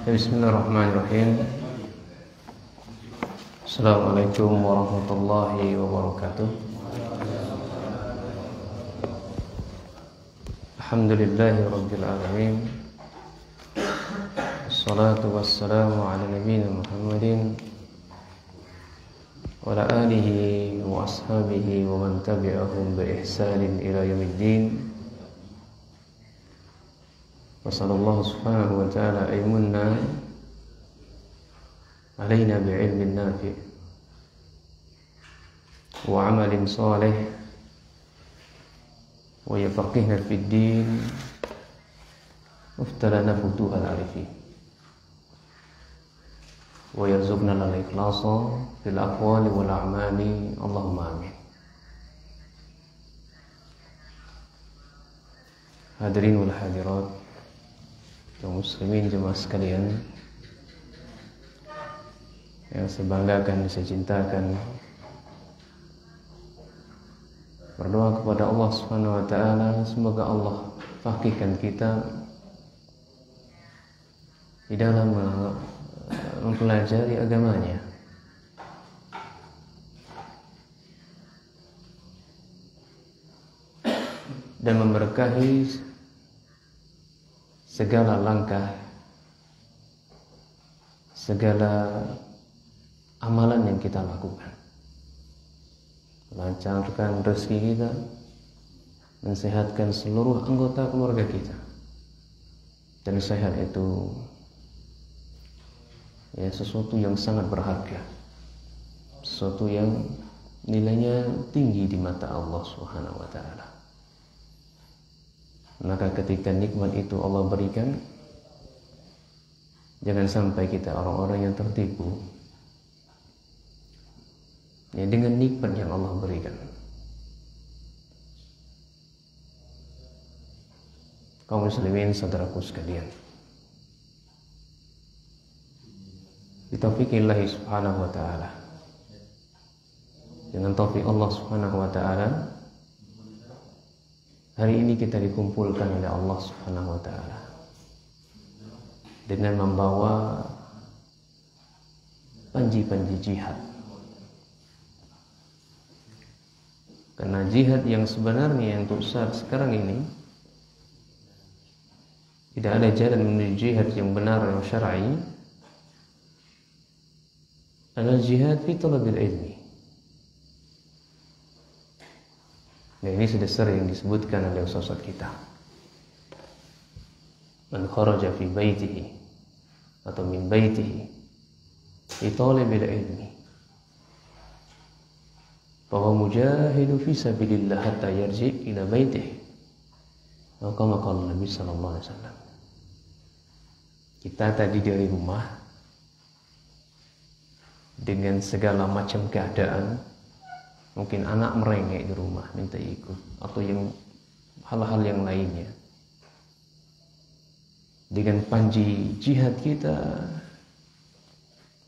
Bismillahirrahmanirrahim. Assalamualaikum warahmatullahi wabarakatuh. Alhamdulillahi rabbil alamin. Assalatu wassalamu ala nabiyyina Muhammadin wa ala alihi wa ashabihi wa man tabi'ahum bi ihsanin ila yaumiddin. Wa sallallahu subhanahu wa ta'ala aymunna alaina bi'ilmin nafi' wa amalin salih wa yafaqihna fid din waftalana futuhal arifin wa yarzuqna al-ikhlasa fil aqwali wal a'mali. Allahumma amin. Hadirin wal hadirat, kaum muslimin jemaah sekalian yang saya banggakan, saya cintakan, berdoa kepada Allah Subhanahu wa taala semoga Allah faqihkan kita di dalam mempelajari agamanya, dan memberkahi segala langkah, segala amalan yang kita lakukan. Lancarkan rezeki kita, mensehatkan seluruh anggota keluarga kita. Dan sehat itu sesuatu yang sangat berharga, sesuatu yang nilainya tinggi di mata Allah Subhanahu wa taala. Maka ketika nikmat itu Allah berikan, jangan sampai kita orang-orang yang tertipu dengan nikmat yang Allah berikan. Kaum muslimin saudaraku sekalian, bitaufiqillah subhanahu wa ta'ala, dengan taufik Allah subhanahu wa ta'ala, hari ini kita dikumpulkan oleh Allah Subhanahu wa taala dengan membawa panji-panji jihad. Karena jihad yang sebenarnya untuk saat sekarang ini tidak ada jalan menuju jihad yang benar yang syar'i, adalah jihad fi talabil ilmi. Dan ini sudah sering disebutkan oleh ustaz kita. Man kharaja fi baitihi atau min baitihi fi talabil ilmi fa huwa mujahidu fi sabilillah hatta yarji ila baitihi. Kama qala Nabi sallallahu alaihi wasallam. Kita tadi dari rumah dengan segala macam keadaan, mungkin anak merengek di rumah minta ikut, atau yang hal-hal yang lainnya. Dengan panji jihad kita,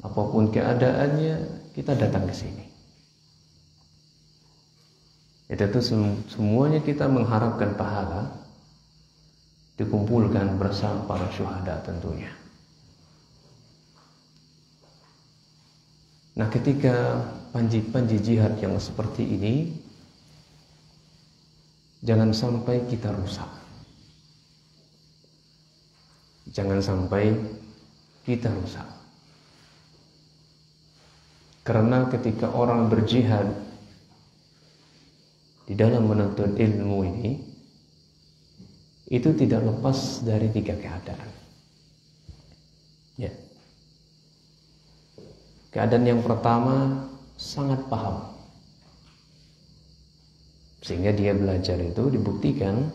apapun keadaannya, kita datang ke sini. Itu semuanya kita mengharapkan pahala, dikumpulkan bersama para syuhada tentunya. Nah, ketika panji-panji jihad yang seperti ini, jangan sampai kita rusak. Jangan sampai kita rusak. Karena ketika orang berjihad di dalam menuntut ilmu ini, itu tidak lepas dari 3 keadaan. Ya. Keadaan yang pertama, sangat paham, sehingga dia belajar itu dibuktikan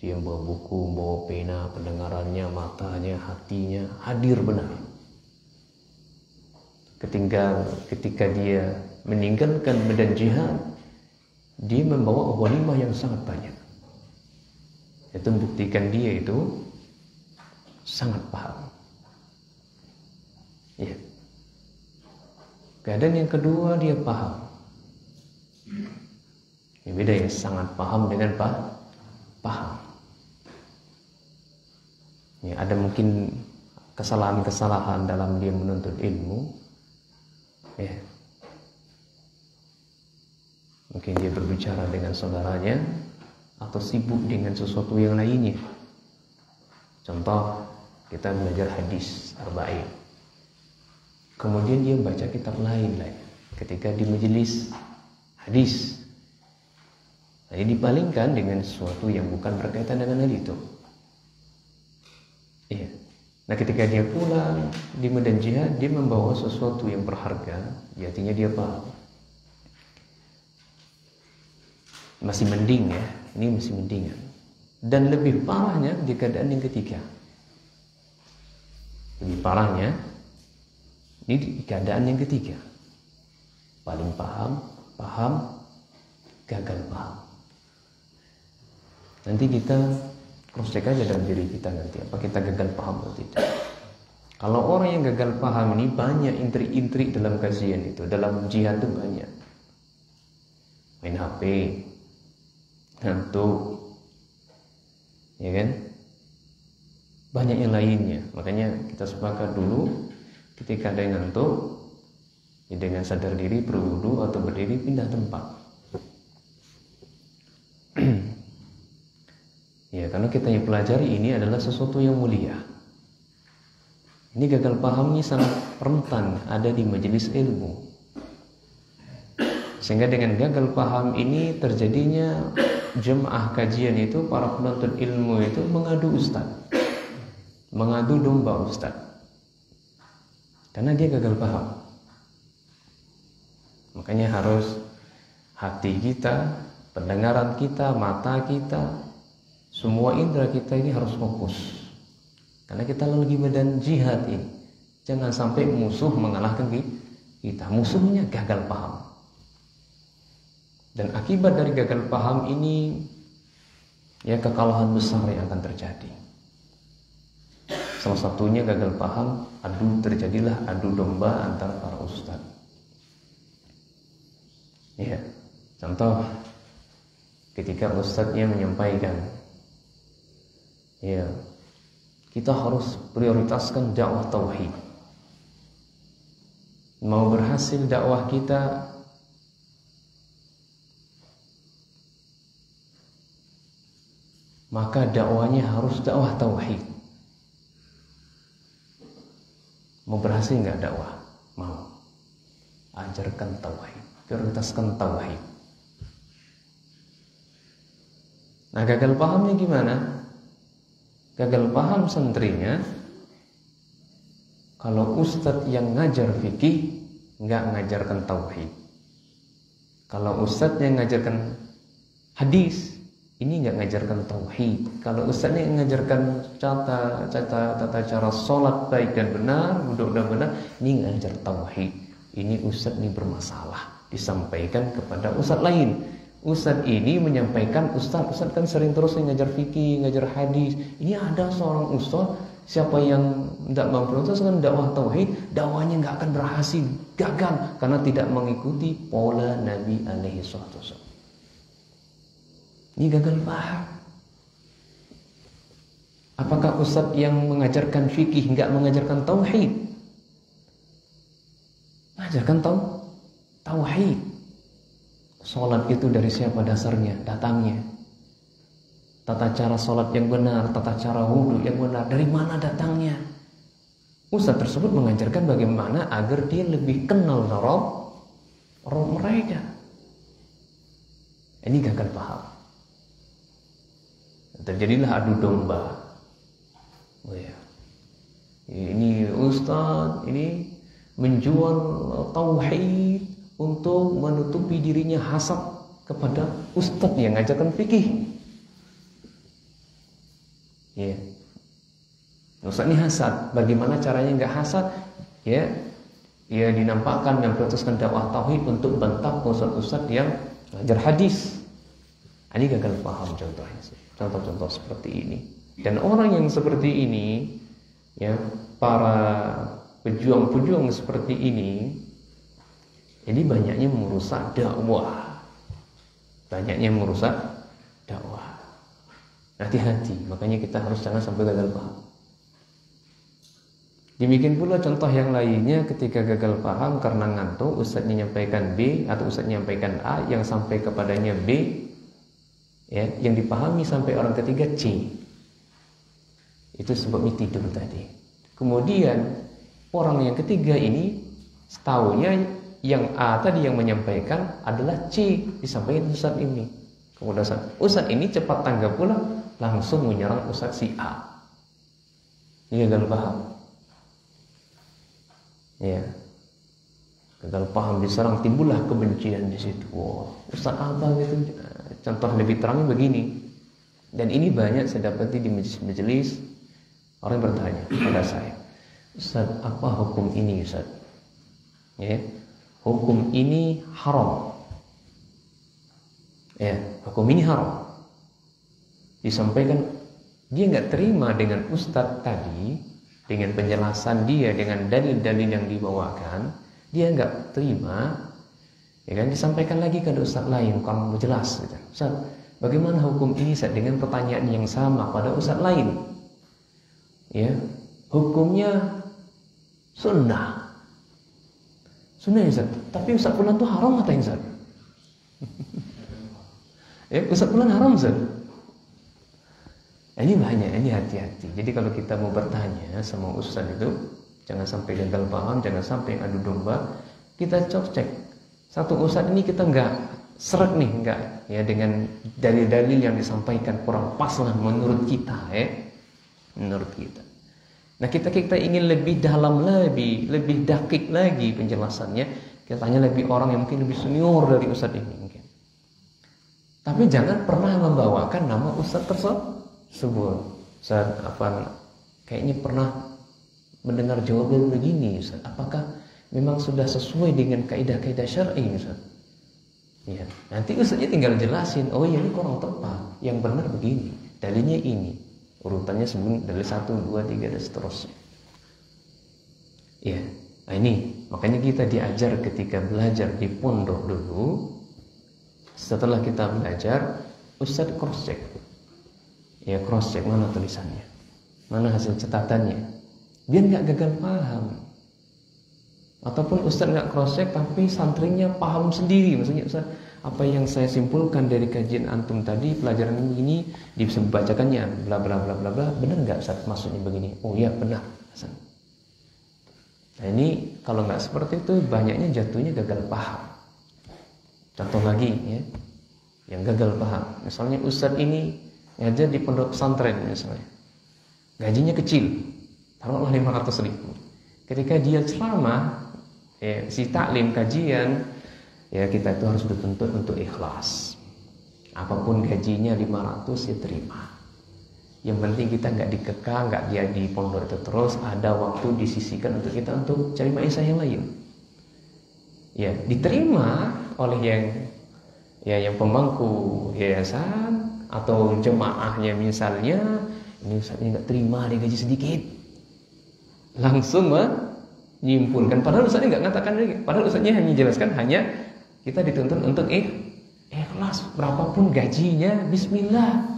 dia bawa buku, bawa pena, pendengarannya, matanya, hatinya hadir benar. Ketika dia meninggalkan medan jihad, dia membawa ghanimah yang sangat banyak. Itu membuktikan dia itu sangat paham. Ya. Keadaan yang kedua, dia paham. Ini beda, yang sangat paham dengan paham. Ya, ada mungkin kesalahan-kesalahan dalam dia menuntut ilmu, ya, mungkin dia berbicara dengan saudaranya atau sibuk dengan sesuatu yang lainnya. Contoh, kita belajar hadis arba'in, kemudian dia baca kitab lain ketika di majelis hadis. Ini dipalingkan dengan sesuatu yang bukan berkaitan dengan hal itu. Iya. Nah, ketika dia pulang di medan jihad, dia membawa sesuatu yang berharga, artinya dia paham. Masih mending ya, ini masih mendingan. Dan lebih parahnya di keadaan yang ketiga. Lebih parahnya ini di keadaan yang ketiga. Paling paham, gagal paham. Nanti kita cross check aja dalam diri kita nanti, apa kita gagal paham atau tidak. Kalau orang yang gagal paham ini banyak intrik-intrik dalam kajian itu, dalam jihad itu banyak. Main HP, ngantuk, ya kan? Banyak yang lainnya. Makanya kita sepakat dulu, ketika ada yang ngantuk, ya dengan sadar diri berwudu atau berdiri pindah tempat. Ya, karena kita yang pelajari ini adalah sesuatu yang mulia. Ini gagal paham ini sangat rentan ada di majelis ilmu. Sehingga dengan gagal paham ini terjadinya jemaah kajian itu, para penuntut ilmu itu mengadu ustaz, mengadu domba ustaz, karena dia gagal paham. Makanya harus hati kita, pendengaran kita, mata kita, semua indera kita ini harus fokus. Karena kita lagi medan jihad ini. Jangan sampai musuh mengalahkan kita. Musuhnya gagal paham. Dan akibat dari gagal paham ini, ya kekalahan besar yang akan terjadi. Salah satunya gagal paham, terjadilah adu domba antara para ustaz. Ya, contoh ketika ustaznya menyampaikan, ya, kita harus prioritaskan dakwah tauhid. Mau berhasil dakwah kita, maka dakwahnya harus dakwah tauhid. Mau berhasil nggak dakwah? Mau. Ajarkan tauhid, prioritaskan tauhid. Nah, gagal pahamnya gimana? Gagal paham santrinya, kalau ustadz yang ngajar fikih nggak ngajarkan tauhid. Kalau ustadz yang ngajarkan hadis, ini nggak ngajarkan tauhid. Kalau ustadz yang ngajarkan tata cara sholat baik dan benar, duduk dan benar, ini ngajar tauhid. Ini ustadz ini bermasalah, disampaikan kepada ustadz lain. Ustadz ini menyampaikan, Ustadz kan sering terus ngajar fikih, ngajar hadis. Ini ada seorang ustadz, siapa yang tidak mampu kan dakwah tauhid, dakwahnya nggak akan berhasil, gagal karena tidak mengikuti pola Nabi alaihi wasallam. Ini gagal paham. Apakah ustadz yang mengajarkan fikih nggak mengajarkan tauhid? Mengajarkan tauhid. Sholat itu dari siapa dasarnya, datangnya? Tata cara sholat yang benar, tata cara wudhu yang benar, dari mana datangnya? Ustaz tersebut mengajarkan bagaimana agar dia lebih kenal Rob mereka. Ini gagal paham. Terjadilah adu domba. Oh ya. Ini ustaz ini menjual tauhid untuk menutupi dirinya hasad kepada ustadz yang ngajarkan fikih. Ya, ustadz ini hasad. Bagaimana caranya nggak hasad? Ya, dinampakkan yang memprioritaskan dakwah tauhid untuk bantah ustadz yang ngajar hadis. Ini gagal paham contohnya. Contoh-contoh seperti ini. Dan orang yang seperti ini, ya, para pejuang-pejuang seperti ini, ini banyaknya merusak dakwah. Hati-hati, makanya kita harus jangan sampai gagal paham. Demikian pula contoh yang lainnya ketika gagal paham karena ngantuk, ustadznya menyampaikan B atau ustadznya menyampaikan A, yang sampai kepadanya B, ya, yang dipahami sampai orang ketiga C. Itu sebabnya tidur tadi. Kemudian orang yang ketiga ini setahunya yang A tadi yang menyampaikan adalah C, disampaikan ustadz ini. Kemudian ustadz ini cepat tanggap pula, langsung menyerang ustadz si A. Ini gagal paham. Ya, gagal paham diserang, timbullah kebencian di situ. Wah, ustaz apa gitu? Contoh lebih terangnya begini. Dan ini banyak saya dapati di majelis orang bertanya pada saya, Ustaz, apa hukum ini Ustaz? Ya, hukum ini haram. Ya, hukum ini haram. Disampaikan, dia nggak terima dengan ustaz tadi, dengan penjelasan dia, dengan dalil-dalil yang dibawakan, dia nggak terima, ya kan? Disampaikan lagi ke ustaz lain, kamu jelas, gitu. Ustaz, bagaimana hukum ini Ustaz dengan pertanyaan yang sama pada ustaz lain? Ya, hukumnya sunnah, sunnah Ustaz. Tapi ustaz pulang tuh haram katanya Ustaz. Ya, ustaz pulang haram Ustaz. Ini banyak, ini hati-hati. Jadi kalau kita mau bertanya sama ustaz itu, jangan sampai gagal paham, jangan sampai adu domba. Kita cek satu ustaz ini kita nggak seret nih, nggak ya, dengan dalil-dalil yang disampaikan kurang pas lah menurut kita, ya, menurut kita. Nah kita ingin lebih dalam, lebih dakik lagi penjelasannya. Kita tanya lebih orang yang mungkin lebih senior dari ustaz ini mungkin. Tapi jangan pernah membawakan nama ustaz tersebut. Ustaz, apa kayaknya pernah mendengar jawaban begini Ustaz. Apakah memang sudah sesuai dengan kaidah-kaidah syar'i Ustaz? Ya, nanti Ustaznya tinggal jelasin, oh ya ini kurang tepat, yang benar begini, dalilnya ini, urutannya sebelum dalil 1, 2, 3 dan seterusnya. Ya, nah ini makanya kita diajar ketika belajar di pondok dulu. Setelah kita belajar, Ustaz cross check. Ya, cross check mana tulisannya, mana hasil catatannya, biar nggak gagal paham. Ataupun ustaz nggak cross check tapi santrinya paham sendiri, maksudnya ustaz, apa yang saya simpulkan dari kajian antum tadi, pelajaran ini dibacakannya bla bla bla bla bla, benar nggak ustaz maksudnya begini? Oh ya benar. Nah ini kalau nggak seperti itu banyaknya jatuhnya gagal paham. Contoh lagi ya, yang gagal paham, misalnya ustaz ini ngajar di pondok pesantren misalnya, gajinya kecil, taruhlah 500.000. Ketika dia ceramah, ya, si taklim kajian, ya kita itu harus dituntut untuk ikhlas. Apapun gajinya 500 ya terima. Yang penting kita nggak dikekang, nggak dia di pondok itu terus, ada waktu disisihkan untuk kita untuk cari maisha yang lain. Ya diterima oleh yang pemangku yayasan atau jemaahnya misalnya, ini ustaznya nggak terima, dia gaji sedikit, langsung menyimpulkan. Padahal ustaznya nggak ngatakan lagi, padahal ustaznya hanya jelaskan, hanya kita dituntut untuk ikhlas, berapapun gajinya, bismillah,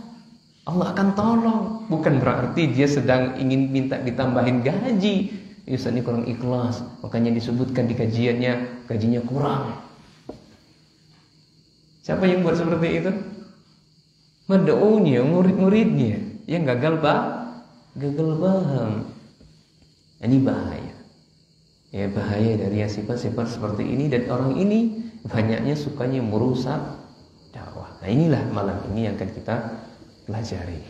Allah akan tolong. Bukan berarti dia sedang ingin minta ditambahin gaji, ustaznya kurang ikhlas, makanya disebutkan di kajiannya gajinya kurang. Siapa yang buat seperti itu? Mad'unya, murid-muridnya yang gagal paham. Ini bahaya. Ya bahaya dari sifat-sifat seperti ini, dan orang ini banyaknya sukanya merusak dakwah. Nah inilah malam ini yang akan kita pelajari.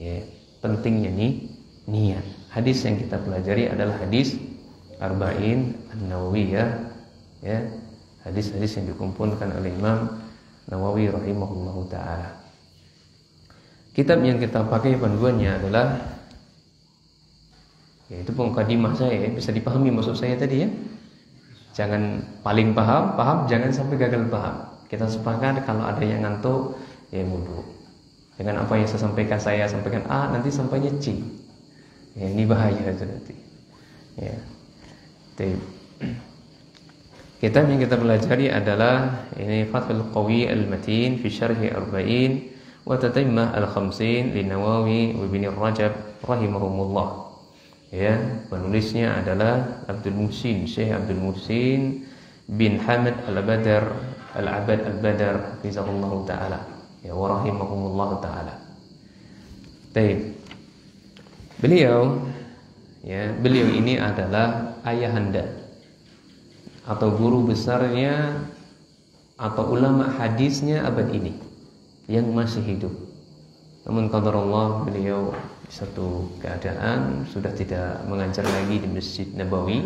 Ya, pentingnya nih niat. Hadis yang kita pelajari adalah hadis Arba'in An-Nawawiyah, ya, hadis-hadis yang dikumpulkan oleh Imam Nawawi rahimahullahu taala. Kitab yang kita pakai panduannya adalah, yaitu mukadimah saya, bisa dipahami maksud saya tadi ya. Jangan paling paham, jangan sampai gagal paham. Kita sepakat kalau ada yang ngantuk, ya wudu. Dengan apa yang saya sampaikan A, nanti sampainya C. Ya, ini bahaya itu nanti. Ya. Kitab yang kita pelajari adalah ini Fathul Qawi Al-Matin fi Syarhi Arba'in wa Tatammah Al-Khamsin li Nawawi wa Ibn Rajab rahimahumullah. Ya, penulisnya adalah Abdul Muhsin, Syekh Abdul Muhsin bin Hamad Al-Badar Al-Abad Al-Badar hafizahullah taala, ya wa rahimahumullah taala. Baik. Beliau ini adalah ayahanda atau guru besarnya atau ulama hadisnya abad ini yang masih hidup. Namun qadarullah, beliau satu keadaan sudah tidak mengajar lagi di Masjid Nabawi,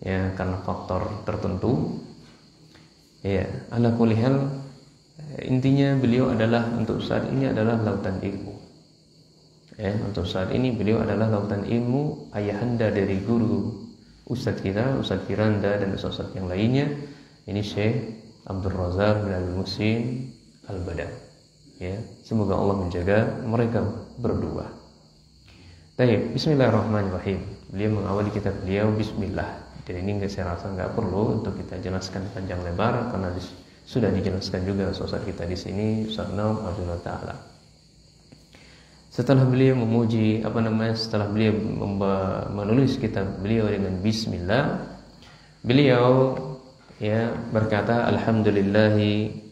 ya, karena faktor tertentu. Ya, ala kulli hal, intinya beliau adalah untuk saat ini adalah lautan ilmu. Ya, untuk saat ini beliau adalah lautan ilmu, ayahanda dari guru Ustadz kita, Ustadz Firanda dan Ustadz yang lainnya. Ini Syekh Abdul Razak bin Abdul Muhsin Al-Badar. Ya, semoga Allah menjaga mereka berdua. Baik, bismillahirrahmanirrahim. Beliau mengawali kitab beliau bismillah. Dan ini saya rasa nggak perlu untuk kita jelaskan panjang lebar karena sudah dijelaskan juga Ustaz kita di sini, Ustaz Naum Abdullah Ta'ala. Setelah beliau memuji setelah beliau menulis kitab beliau dengan bismillah, beliau ya berkata alhamdulillahi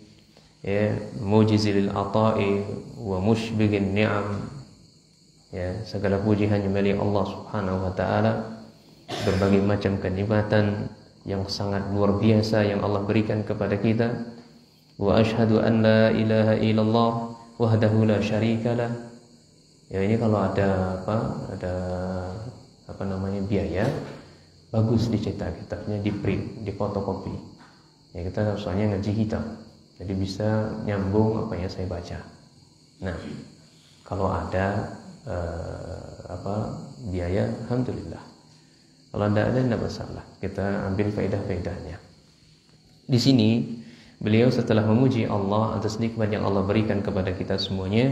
ya mujizil ata'i wa mushbigin ni'am. Ya, segala puji hanya milik Allah Subhanahu wa taala, berbagai macam kenikmatan yang sangat luar biasa yang Allah berikan kepada kita. Wa asyhadu an la ilaha illallah wahdahu la syarikalah. Ya, ini kalau ada biaya, bagus dicetak kitabnya, di print, di fotokopi. Ya, kita soalnya ngaji kitab, jadi bisa nyambung apa yang saya baca. Nah, kalau ada biaya, alhamdulillah. Kalau tidak masalah, kita ambil faedah-faedahnya. Di sini beliau setelah memuji Allah atas nikmat yang Allah berikan kepada kita semuanya,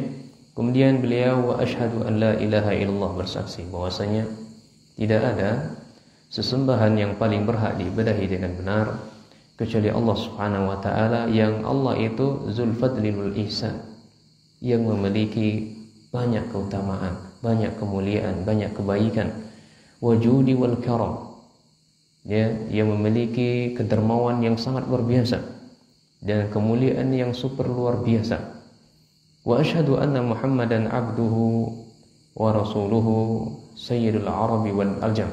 kemudian beliau wa asyhadu an la ilaha illallah, bersaksi bahwasanya tidak ada sesembahan yang paling berhak diibadahi dengan benar kecuali Allah Subhanahu wa taala, yang Allah itu Dzul Fadli wal Ihsan, yang memiliki banyak keutamaan, banyak kemuliaan, banyak kebaikan, wajudi wal karam, ya, yang memiliki kedermawan yang sangat luar biasa dan kemuliaan yang super luar biasa. Wa asyhadu anna Muhammadan abduhu wa rasuluhu sayyidul arabi wal ajam.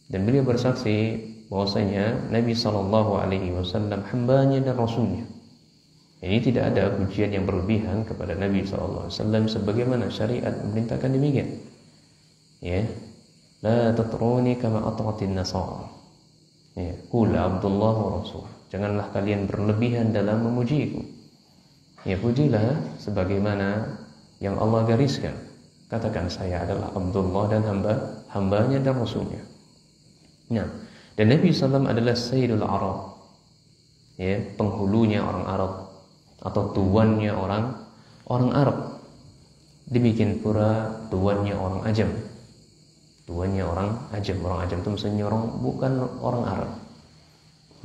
Dan beliau bersaksi bahwasanya Nabi sallallahu alaihi wasallam hambanya dan rasulnya. Ini tidak ada pujian yang berlebihan kepada Nabi sallallahu alaihi wasallam sebagaimana syariat memerintahkan demikian. Ya. La tatruni kama atratin nasara. Ya, qul Abdullah wa rasul. Janganlah kalian berlebihan dalam memujiku. Ya, pujilah sebagaimana yang Allah gariskan. Katakan saya adalah Abdullah dan hambanya dan rasulnya. Nah, dan Nabi sallallahu adalah Sayyidul Arab. Ya, penghulunya orang Arab atau tuannya orang Arab. Demikian pula tuannya orang Ajam. Tuannya orang Ajam. Orang Ajam itu maksudnya bukan orang Arab.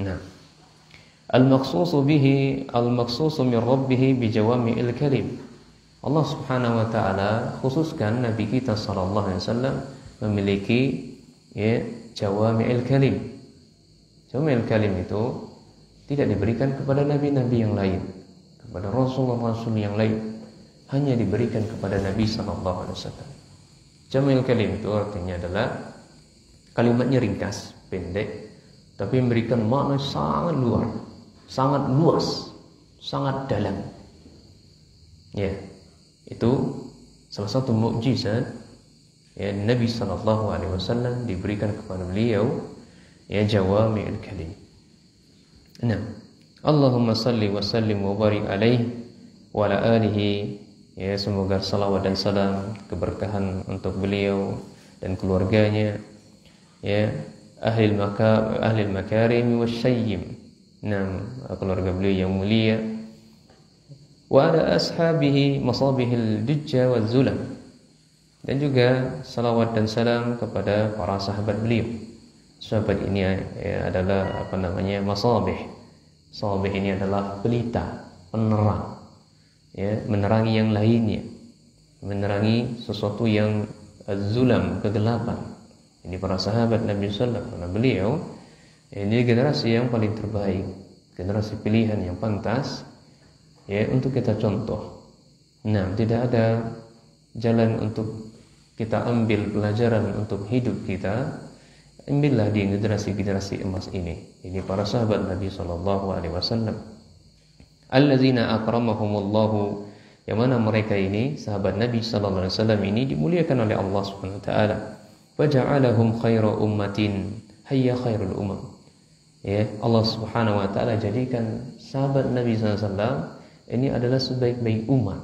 Nah, al-maqsusu min rabbih bi jawami'il kalim. Allah Subhanahu wa taala khususkan Nabi kita sallallahu alaihi wasallam memiliki ya jawami'il kalim. Jawami'il kalim itu tidak diberikan kepada nabi-nabi yang lain, kepada rasul-rasul yang lain, hanya diberikan kepada Nabi sallallahu alaihi wasallam. Jamil kalim itu artinya adalah kalimatnya ringkas, pendek, tapi memberikan makna sangat luas, sangat dalam. Ya, itu salah satu mukjizat ya Nabi sallallahu alaihi wasallam diberikan kepada beliau, ya jawami'ul kalim. Nah, Allahumma salli wa sallim wa barik alaihi wa ala alihi. Ya, semoga salawat dan salam keberkahan untuk beliau dan keluarganya, ya ahli makarim wasyayyim. Nah, keluarga beliau yang mulia. Wa ala ashabihi masabihil dujja wal zulam. Dan juga salawat dan salam kepada para sahabat beliau. Sahabat ini ya, adalah masabih. Masabih ini adalah pelita, penerang. Ya, menerangi yang lainnya, menerangi sesuatu yang az-zulam, kegelapan. Ini para sahabat Nabi sallallahu alaihi wasallam, karena beliau ini generasi yang paling terbaik, generasi pilihan yang pantas ya untuk kita contoh. Nah, tidak ada jalan untuk kita ambil pelajaran untuk hidup kita, ambillah di generasi-generasi emas ini. Ini para sahabat Nabi sallallahu alaihi wasallam. Allazina akramahumullahu, yang mana mereka ini sahabat Nabi sallallahu alaihi wasallam ini dimuliakan oleh Allah Subhanahu wa taala. Wa ja'alahum khairu ummatin, hayya khairul umam. Ya, Allah Subhanahu wa taala jadikan sahabat Nabi sallallahu alaihi wasallam ini adalah sebaik-baik umat.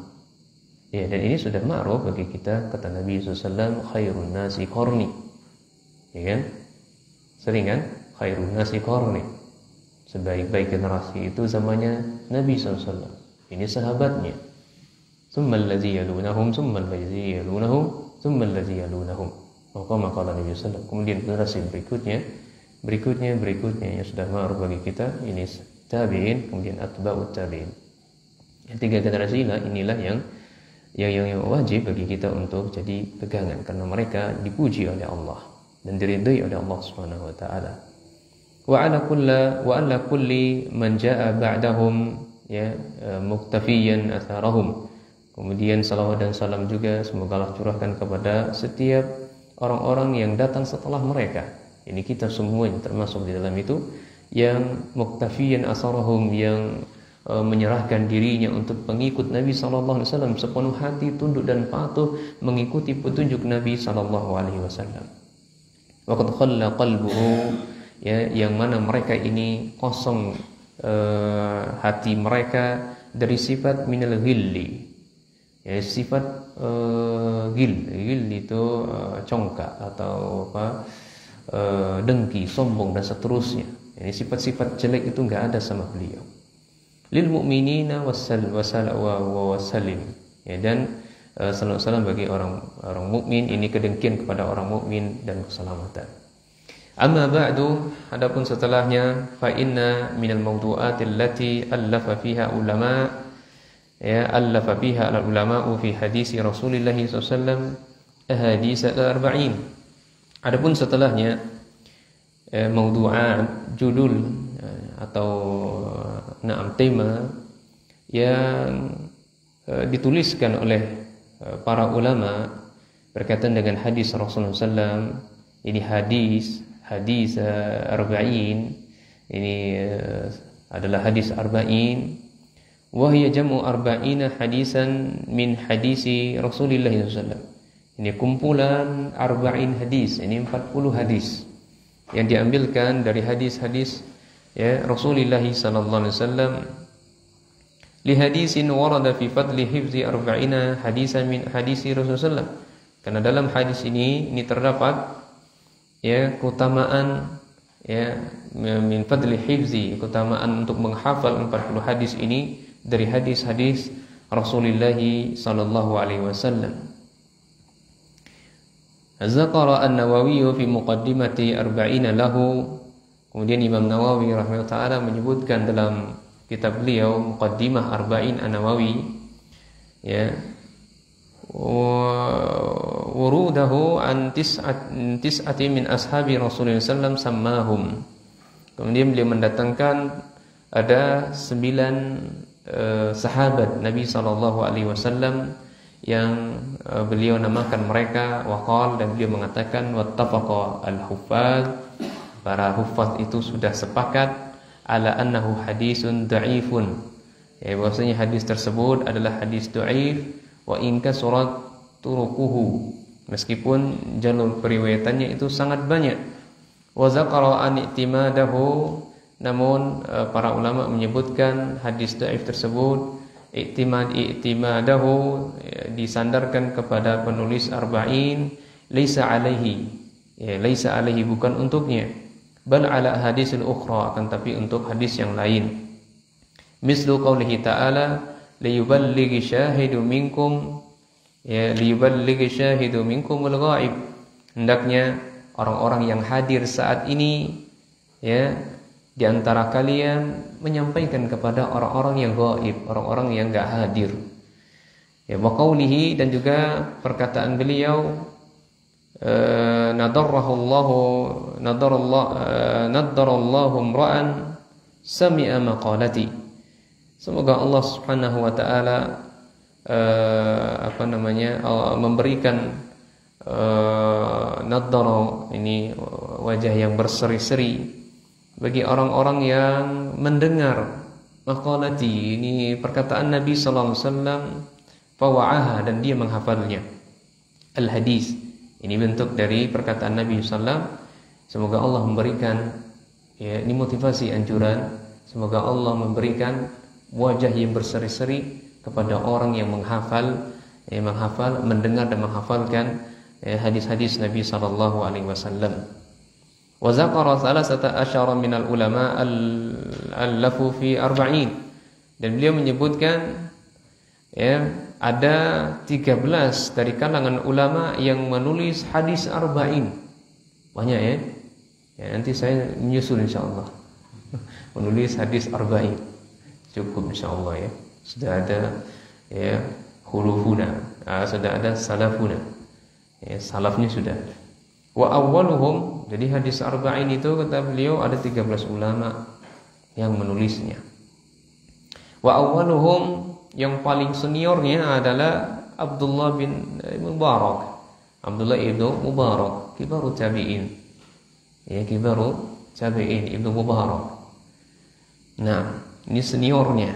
Ya, dan ini sudah ma'ruf bagi kita, kata Nabi sallallahu alaihi wasallam, khairun nasi qarni. Ya kan? Sering kan? Khairun nasi qarni. Sebaik-baik generasi itu zamannya Nabi SAW. Ini sahabatnya. Tsummal ladzi yalunahum, tsummal ladzi yalunahum, tsummal ladzi yalunahum. Maka Nabi SAW. Kemudian generasi berikutnya yang sudah ma'ruf bagi kita, ini tabi'in, kemudian atba'ut tabi'in. Yang tiga generasi inilah yang wajib bagi kita untuk jadi pegangan, karena mereka dipuji oleh Allah dan diridai oleh Allah Subhanahu wa taala. Wa ala kulli man jaa ba'dahum ya muktafiyan atharahum. Kemudian salawat dan salam juga semoga Allah curahkan kepada setiap orang-orang yang datang setelah mereka. Ini kita semuanya termasuk di dalam itu, yang muktafiyan atharahum, yang menyerahkan dirinya untuk pengikut Nabi sallallahu alaihi wasallam, sepenuh hati tunduk dan patuh mengikuti petunjuk Nabi sallallahu alaihi wasallam. Waqad khalla qalbuhu, ya, yang mana mereka ini kosong hati mereka dari sifat minal ghilli, ya, sifat ghil itu congkak atau dengki, sombong dan seterusnya. Ini sifat-sifat jelek itu enggak ada sama beliau. Lil mu'minina wasallim, ya, dan salam bagi orang mukmin, ini kedengkian kepada orang mukmin dan keselamatan. Amma ba'du, adapun setelahnya, fa inna minal mawdu'atil lati allafa fiha ulama, ya, allafa fiha al-ulama'u fi hadisi Rasulullah sallallahu alaihi wasallam ahadits al-arba'in. Adapun setelahnya mawdu'at, judul atau tema yang dituliskan oleh para ulama berkaitan dengan hadis Rasulullah SAW. Ini hadis arba'in, ini adalah hadis arba'in. Wahya jam'u arba'ina hadisan min hadisi Rasulullah SAW. Ini kumpulan arba'in hadis, ini 40 hadis yang diambilkan dari hadis-hadis, ya, Rasulullah sallallahu alaihi wasallam. Li hadisin warada fi fadli hifzi arba'ina hadisan min hadisi Rasulullah. Karena dalam hadis ini terdapat, ya, keutamaan, ya, min fadli hifzi, keutamaan untuk menghafal 40 hadis ini dari hadis-hadis Rasulullah sallallahu alaihi wasallam. Zakara an-Nawawi fi muqaddimati arba'ina lahu. Kemudian Imam Nawawi rahimahullah ta'ala menyebutkan dalam kitab beliau Muqaddimah Arba'in An-Nawawi, ya, wurudahu an tis'ati min ashabi Rasulullah sallallahu alaihi wasallam sammahum. Kemudian beliau mendatangkan ada 9 sahabat Nabi sallallahu alaihi wasallam yang beliau namakan mereka, waqal, dan beliau mengatakan wattafaqa al-huffaz, para huffaz itu sudah sepakat ala annahu hadisun dha'ifun, ya, bahwasanya hadis tersebut adalah hadis dhaif, wa in kasurat turuquhu, meskipun jalur periwayatannya itu sangat banyak. Wa zakara an i'timadahu, namun para ulama menyebutkan hadis dhaif tersebut i'timadahu, ya, disandarkan kepada penulis arba'in, laisa alaihi, ya, laisa alaihi, bukan untuknya, bal ala hadisil ukhra, akan tapi untuk hadis yang lain. Mislu qaulihi ta'ala liyuballighi syahidu minkum, ya, liyuballighi syahidu minkumul ghaib, hendaknya orang-orang yang hadir saat ini, ya, di antara kalian menyampaikan kepada orang-orang yang ghaib, orang-orang yang enggak hadir. Ya, wa qaulihi, dan juga perkataan beliau, nadarallahu imra'an sami'a maqalati. Semoga Allah Subhanahu wa taala memberikan nadara, ini wajah yang berseri-seri, bagi orang-orang yang mendengar maqalati, ini perkataan Nabi sallallahu alaihi wasallam, fawa'aha, dan dia menghafalnya. Al-hadis, ini bentuk dari perkataan Nabi sallallahu alaihi wasallam. Semoga Allah memberikan, ya, ini motivasi anjuran, semoga Allah memberikan wajah yang berseri-seri kepada orang yang menghafal, mendengar dan menghafalkan hadis-hadis Nabi sallallahu alaihi wasallam. Wa zakara 13 minal ulama al-lafu fi 40. Dan beliau menyebutkan, ya, ada 13 dari kalangan ulama yang menulis hadis 40. Banyak, ya. Ya, nanti saya menyusul insyaallah. Menulis hadis 40. Cukup insyaallah, ya. Sudah ada, ya, khulufuna, sudah ada salafuna. Ya, salafnya sudah. Wa awwaluhum, jadi hadis 40 itu kata beliau ada 13 ulama yang menulisnya. Wa awwaluhum, yang paling seniornya adalah Abdullah bin Mubarak. Abdullah ibnu Mubarak, kibaru tabi'in. Ya, kibaru tabi'in, Ibnu Mubarak. Nah, ini seniornya.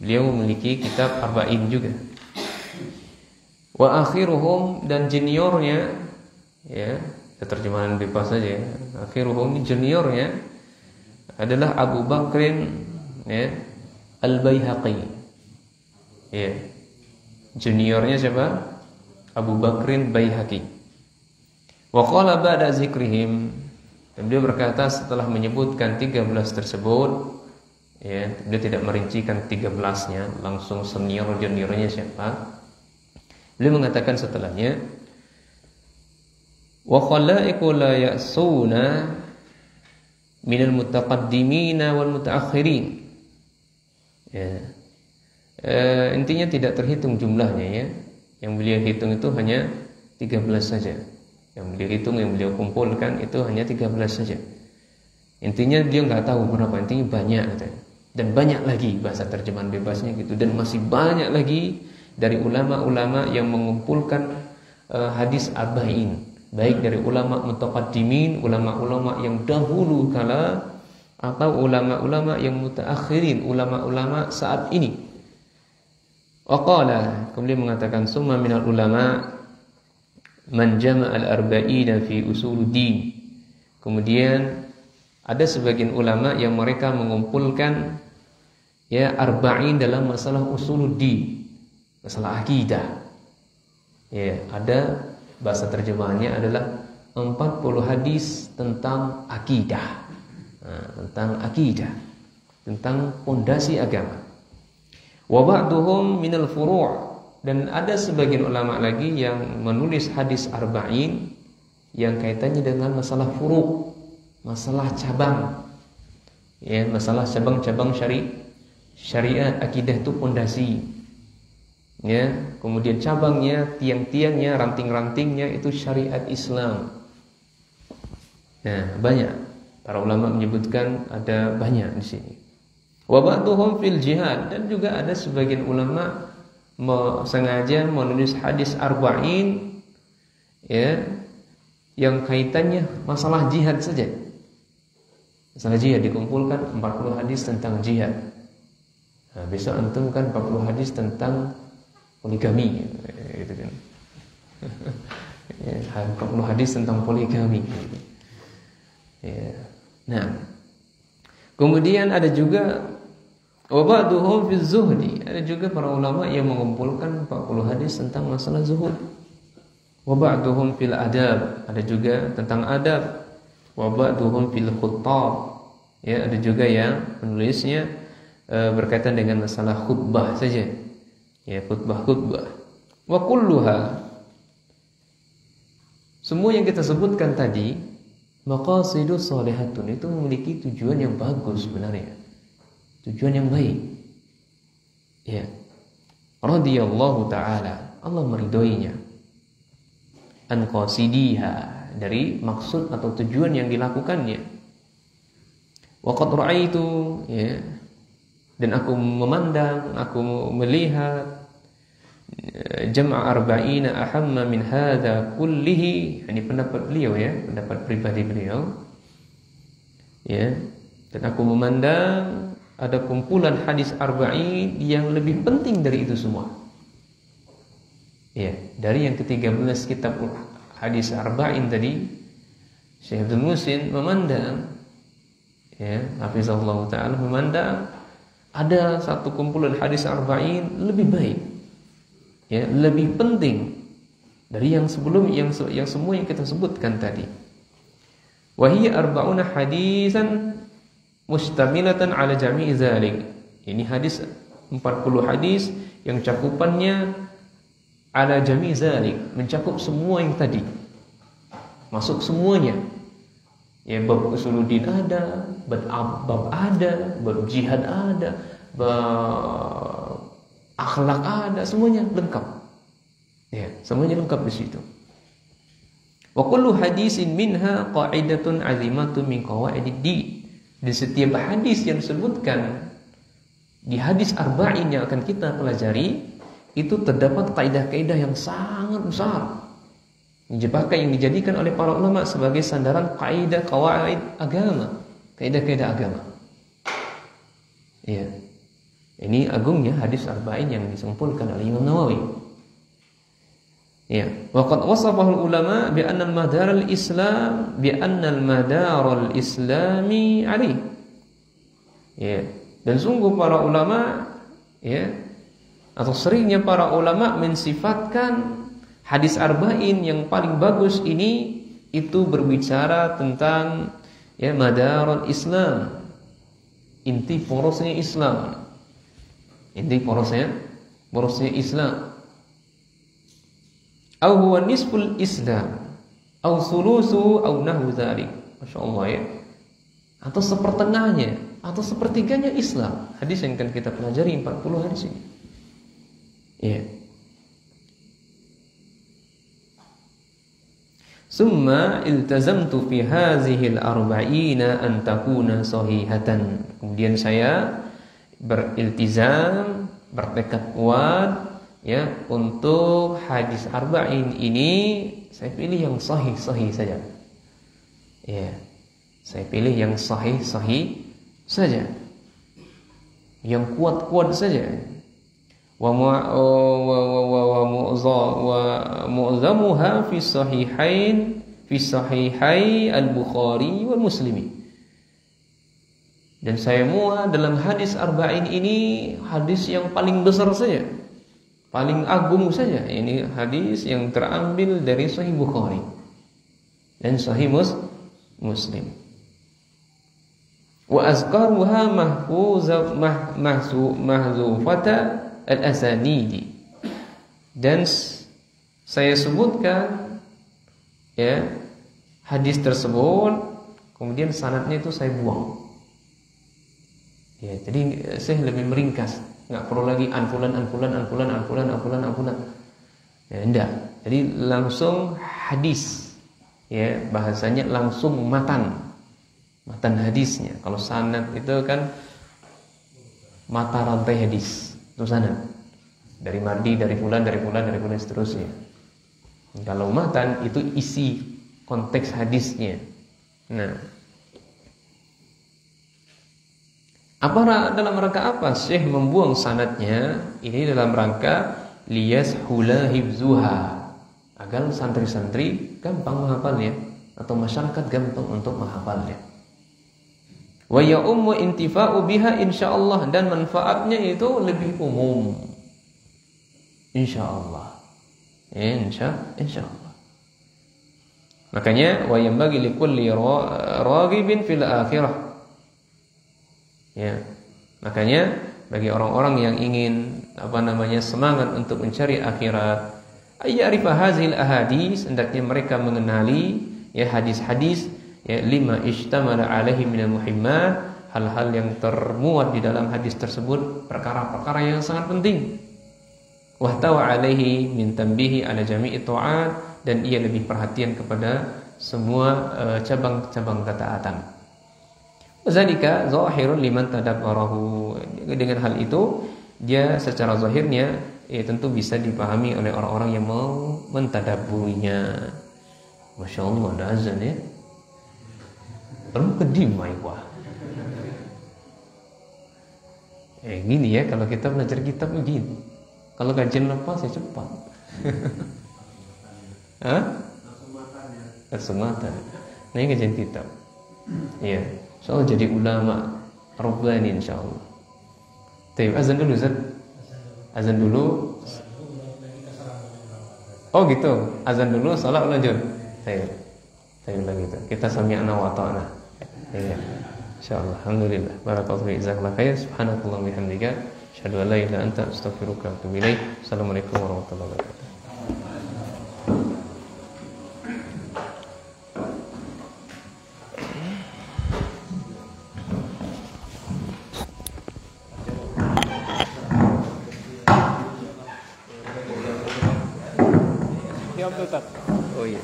Beliau memiliki kitab 40 juga. Wa akhiruhum, dan juniornya, ya, terjemahan bebas saja, ya. Akhiruhum, ini juniornya adalah Abu Bakrin, ya, Al-Baihaqi. Ya. Juniornya siapa? Abu Bakrin Baihaqi. Wa qala ba'da zikrihim, dan beliau berkata setelah menyebutkan 13 tersebut, ya, dia tidak merincikan 13-nya, langsung senior juniornya siapa. Beliau mengatakan setelahnya, wa khalaiqu la ya'suna minal mutaqaddimina wal mutaakhirin. Ya. Intinya tidak terhitung jumlahnya, ya. Yang beliau hitung itu hanya 13 saja. Yang beliau hitung, yang beliau kumpulkan itu hanya 13 saja. Intinya dia nggak tahu berapa, intinya banyak katanya. Dan banyak lagi, bahasa terjemahan bebasnya gitu. Dan masih banyak lagi dari ulama-ulama yang mengumpulkan hadis 40, baik dari ulama mutaqaddimin, ulama-ulama yang dahulu kala, atau ulama-ulama yang mutaakhirin, ulama-ulama saat ini. Waqala, kemudian mengatakan, summa minal ulama man jama'a al-arba'ina fi usuluddin. Kemudian ada sebagian ulama yang mereka mengumpulkan, ya, 40 dalam masalah usuluddin, masalah akidah. Ya, ada bahasa terjemahannya adalah 40 hadis tentang akidah. Nah, tentang akidah, tentang fondasi agama. Wa ba'duhum minal furu', dan ada sebagian ulama lagi yang menulis hadis 40 yang kaitannya dengan masalah furu', masalah cabang. Ya, masalah cabang-cabang syariat akidah itu fondasi. Ya, kemudian cabangnya, tiang-tiangnya, ranting-rantingnya itu syariat Islam. Nah, banyak para ulama menyebutkan ada banyak di sini. Wa ba'dhum fil jihad, dan juga ada sebagian ulama sengaja menulis hadis 40, ya, yang kaitannya masalah jihad saja. Masalah jihad dikumpulkan 40 hadis tentang jihad. Nah, besok antum kan 40 hadis tentang poligami, gitu kan. Ya, 40 hadis tentang poligami. Ya. Nah, kemudian ada juga waba'duhum fi zuhdi, ada juga para ulama yang mengumpulkan 40 hadis tentang masalah zuhud. Waba'duhum fil adab, ada juga tentang adab. Waba'duhum fil khutbah, ya, ada juga yang penulisnya berkaitan dengan masalah khutbah saja. Ya, khutbah. Wa kulluha, semua yang kita sebutkan tadi, maqasidus shalihatun, itu memiliki tujuan yang bagus sebenarnya. Tujuan yang baik. Ya. Radhiyallahu ta'ala, Allah meridhoinya. an qasidiha, dari maksud atau tujuan yang dilakukannya. Wa qad ra'aitu, ya, dan aku memandang, aku melihat jam'a arba'ina ahamma min hadha kullihi. Ini pendapat beliau, ya, pendapat pribadi beliau, ya. Dan aku memandang ada kumpulan hadis arba'in yang lebih penting dari itu semua. Ya, dari yang ke-13 kitab hadis arba'in tadi, Syekh Abdul Muhsin memandang, ya, hafizahullah ta'ala, memandang ada satu kumpulan hadis arba'in lebih baik, ya, lebih penting dari yang sebelum, yang semua yang kita sebutkan tadi. Wa hiya arba'una hadisan mustamilatan ala jami'i dzalik. Ini hadis 40 hadis yang cakupannya ala jami'i dzalik, mencakup semua yang tadi. Masuk semuanya. Ya, bab usuluddin ada, bab ada, bab jihad ada, bab akhlak ada, semuanya lengkap. Ya, semuanya lengkap di situ. Wa kullu hadisin minha qa'idatun 'azimatun min qawaidid din. Di setiap hadis yang disebutkan di hadis arba'in yang akan kita pelajari, itu terdapat kaidah-kaidah yang sangat besar yang dijadikan oleh para ulama sebagai sandaran kaidah qawaid agama, kaidah-kaidah agama. Ya. Ini agungnya hadis arba'in yang disimpulkan oleh Imam Nawawi. Ya, wa qad wasafahu ulama bi anna al-madar al-islam bi anna al-madar al-islami ali. Ya, dan sungguh para ulama, ya, atau seringnya para ulama mensifatkan hadis arba'in yang paling bagus ini itu berbicara tentang, ya, madar al-islam, inti porosnya Islam. Inti porosnya Islam. Au huwa nisful Islam, au thuluthu, au nahwu dzalik. Masyaallah, ya. Atau sepertengahnya, atau sepertiganya Islam. Hadis yang akan kita pelajari 40 hadis ini. Ya. Summa iltazamtu fi hadhihi al-arba'ina an takuna sahihatan. Kemudian saya beriltizam, bertekad kuat, ya, untuk hadis arba'in ini saya pilih yang sahih saja. Ya, saya pilih yang sahih saja, yang kuat saja. Wa mu'zamuha fi sahihai al-Bukhari wal Muslimi. Dan saya muat dalam hadis arba'in ini hadis yang paling besar saja, paling agung saja. Ini hadis yang terambil dari Sahih Bukhari dan Sahih Muslim. Wa azkaruha mahzufata al-asanidi. Dan saya sebutkan, ya, hadis tersebut, kemudian sanadnya itu saya buang. Ya, jadi saya lebih meringkas, nggak perlu lagi anfulan. Ya, enggak. Jadi langsung hadis, ya, bahasanya langsung matan hadisnya. Kalau sanad itu kan mata rantai hadis, itu sanad. Dari mardi, dari fulan seterusnya. Kalau matan itu isi konteks hadisnya. Nah, dalam rangka apa Syekh membuang sanadnya? Ini dalam rangka liyashula hifzuha, agar santri-santri gampang menghafalnya, atau masyarakat gampang untuk menghafalnya. Wa ya'ummu intifa'u biha insyaallah, dan manfaatnya itu lebih umum. Insyaallah. Insyaallah. Makanya wa yanbaghi likulli raghibin fil akhirah. Ya, makanya bagi orang-orang yang ingin semangat untuk mencari akhirat, ayyarifa hazil ahadis, hendaknya mereka mengenali, ya, hadis-hadis, ya, lima ishtamala alaihi minal muhimmat, hal-hal yang termuat di dalam hadis tersebut, perkara-perkara yang sangat penting. Wahtawa alaihi min tanbihi ala jami'i ta'at, dan ia lebih perhatian kepada semua cabang-cabang ketaatan. Zalika zahirun liman tadabbarahu. Dengan hal itu dia secara zahirnya tentu bisa dipahami oleh orang-orang yang mau mentadabburinya. Masya Allah, ada azan ya. Belum kedim wah. Gini ya, kalau kita belajar kitab begini. Kalau kajian lepas ya cepat. Hah? Langsung makan. Nah ini kajian kitab. Iya. Insyaallah jadi ulama Rabbani insyaallah. Tapi azan dulu Zat. Azan dulu. Oh gitu. Azan dulu salat lanjut. Saya bilang gitu. Kita sami'na wa ata'na. Iya. Insyaallah. Alhamdulillah. Barakallahu fiik. Jazakallahu khair. Subhanakallahumma wa bihamdika asyhadu an la ilaha illa anta astaghfiruka wa atubu ilaik. Assalamualaikum warahmatullahi wabarakatuh. Oh iya.